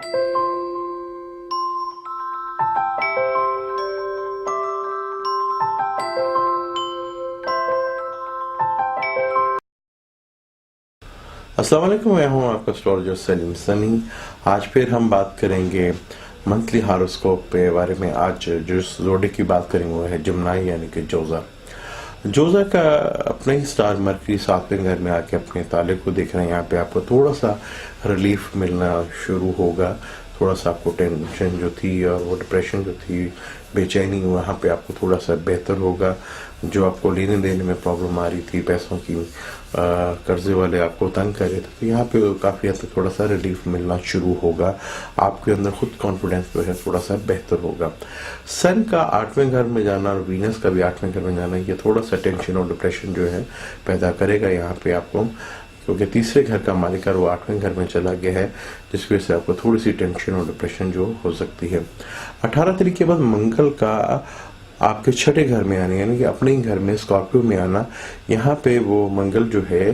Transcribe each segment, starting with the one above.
अस्सलाम वालेकुम, मैं हूँ आपका एस्ट्रोलॉजर सलीम सनी। आज फिर हम बात करेंगे मंथली हॉरोस्कोप के बारे में। आज जिस जोड़े की बात करेंगे वो है जमनाई यानी कि जोजा। जोजा का अपने ही स्टार मरकरी 7वें घर में आके अपने ताले को देख रहे हैं। यहाँ पे आपको थोड़ा सा रिलीफ मिलना शुरू होगा। थोड़ा सा आपको टेंशन जो थी और वो डिप्रेशन जो थी, बेचैनी, वहाँ पे आपको थोड़ा सा बेहतर होगा। जो आपको लेने देने में प्रॉब्लम आ रही थी, पैसों की कर्जे वाले आपको तंग कर रहे थे, तो यहाँ पे काफ़ी हद तक थोड़ा सा रिलीफ मिलना शुरू होगा। आपके अंदर खुद कॉन्फिडेंस जो है थोड़ा सा बेहतर होगा। सन का 8वें घर में जाना और वीनस का भी 8वें घर में जाना, ये थोड़ा सा टेंशन और डिप्रेशन जो है पैदा करेगा यहाँ पे आपको, क्योंकि तीसरे घर का मालिक वो 8वें घर में चला गया है, जिस वजह से आपको थोड़ी सी टेंशन और डिप्रेशन जो हो सकती है। 18 तारीख के बाद मंगल का आपके 6ठे घर में आने यानी कि अपने ही घर में स्कॉर्पियो में आना, यहाँ पे वो मंगल जो है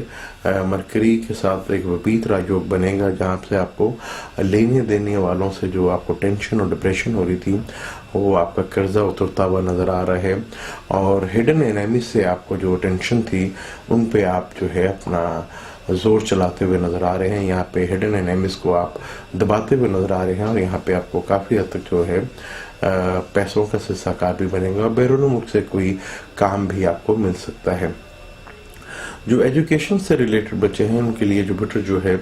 मरकरी के साथ एक विपरीत राजयोग बनेगा, जहाँ से आपको लेने देने वालों से जो आपको टेंशन और डिप्रेशन हो रही थी वो आपका कर्जा उतरता हुआ नज़र आ रहा है। और हिडन एनिमी से आपको जो टेंशन थी उन पे आप जो है अपना जोर चलाते हुए नज़र आ रहे हैं। यहाँ पे हिडन एनिमीज को आप दबाते हुए नज़र आ रहे हैं और यहाँ पे आपको काफ़ी हद तक जो है पैसों का सिलसिला भी बनेगा और बैरून मुल्क से कोई काम भी आपको मिल सकता है। जो एजुकेशन से रिलेटेड बच्चे हैं उनके लिए जुपिटर जो है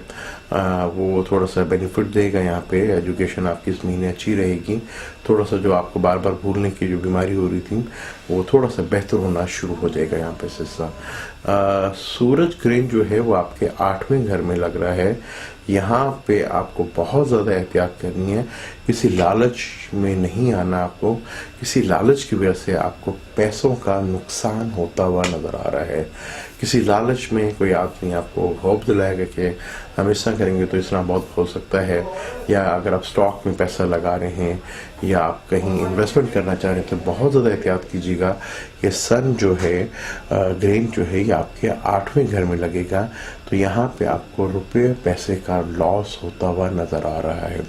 वो थोड़ा सा बेनिफिट देगा। यहाँ पे एजुकेशन आपकी इस महीने अच्छी रहेगी। थोड़ा सा जो आपको बार बार भूलने की जो बीमारी हो रही थी वो थोड़ा सा बेहतर होना शुरू हो जाएगा यहाँ पे सिलसिला। सूरज ग्रहण जो है वो आपके 8वें घर में लग रहा है। यहाँ पे आपको बहुत ज़्यादा एहतियात करनी है। किसी लालच में नहीं आना आपको। किसी लालच की वजह से आपको पैसों का नुकसान होता हुआ नज़र आ रहा है। किसी लालच में कोई आदमी आपको होप दिलाएगा कि हम ऐसा करेंगे तो इतना बहुत हो सकता है, या अगर आप स्टॉक में पैसा लगा रहे हैं या आप कहीं इन्वेस्टमेंट करना चाह रहे हैं तो बहुत ज़्यादा एहतियात कीजिएगा। ये सन जो है ग्रहण जो है ये आपके 8वें घर में लगेगा, तो यहाँ पे आपको रुपये पैसे का लॉस होता हुआ नज़र आ रहा है।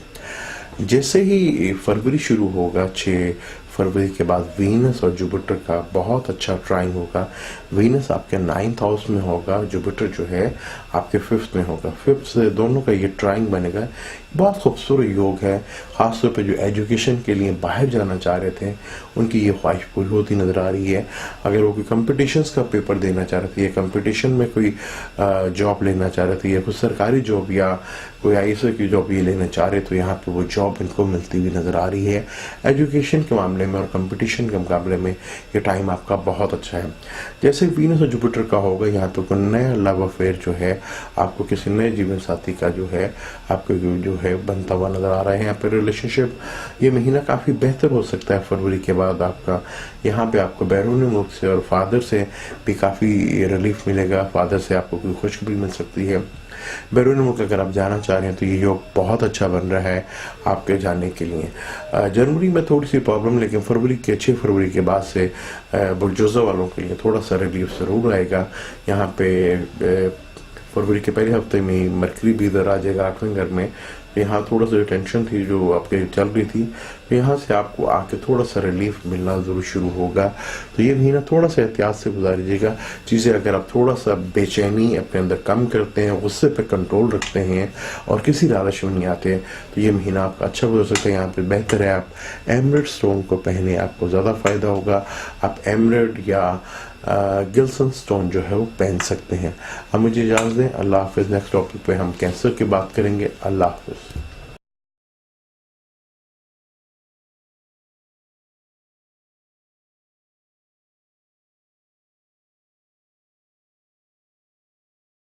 जैसे ही फरवरी शुरू होगा, 6 फरवरी के बाद वीनस और जुपिटर का बहुत अच्छा ट्राइंग होगा। वीनस आपके 9th हाउस में होगा, जुपिटर जो है आपके 5th में होगा। 5th से दोनों का ये ट्राइंग बनेगा। बहुत खूबसूरत योग है। ख़ासतौर पे जो एजुकेशन के लिए बाहर जाना चाह रहे थे उनकी ये ख्वाहिश पूरी होती नज़र आ रही है। अगर वो कोई कंपटीशंस का पेपर देना चाह रहे थे या कंपटीशन में कोई जॉब लेना चाह रहे थे या कोई सरकारी जॉब या कोई IAS की जॉब ये लेना चाह रहे, तो यहाँ पे वो जॉब इनको मिलती हुई नज़र आ रही है। एजुकेशन के मामले में और कंपटीशन के मुकाबले में ये टाइम आपका बहुत अच्छा है। जैसे वीनस और जुपिटर का होगा, यहाँ पे कोई नया लव अफेयर जो है आपको किसी नए जीवन साथी का जो है आपको जो है बनता हुआ नज़र आ रहा है। यहाँ पे रिलेशनशिप ये महीना काफ़ी बेहतर हो सकता है फरवरी के बाद आपका। यहाँ पे आपको बैरून मुल्क से और फादर से भी काफ़ी रिलीफ मिलेगा। फादर से आपको कोई खुशखबरी मिल सकती है। बैरून मुल्क अगर आप जाना चाह रहे हैं तो ये योग बहुत अच्छा बन रहा है आपके जाने के लिए। जनवरी में थोड़ी सी प्रॉब्लम, लेकिन फरवरी के 6 फरवरी के बाद से बुलजोजा वालों के लिए थोड़ा सा रिलीफ ज़रूर आएगा। यहाँ पे फरवरी के पहले हफ्ते में मरकरी भी इधर आ जाएगा 8वें घर में। यहाँ थोड़ा सा जो टेंशन थी जो आपके चल रही थी, तो यहाँ से आपको आके थोड़ा सा रिलीफ मिलना ज़रूर शुरू होगा। तो ये महीना थोड़ा सा एहतियात से गुजारिएगा। चीज़ें अगर आप थोड़ा सा बेचैनी अपने अंदर कम करते हैं, गुस्से पे कंट्रोल रखते हैं और किसी लालच में नहीं आते, तो ये महीना आपका अच्छा हो सकता है। यहाँ पे बेहतर है आप एमरेड स्टोन को पहने, आपको ज़्यादा फ़ायदा होगा। आप एमरेड या गिल्सन स्टोन जो है वो पहन सकते हैं। अब मुझे इजाज़त दें। अल्लाह हाफ़िज़। नेक्स्ट टॉपिक पे हम कैंसर की बात करेंगे। अल्लाह हाफ़िज़।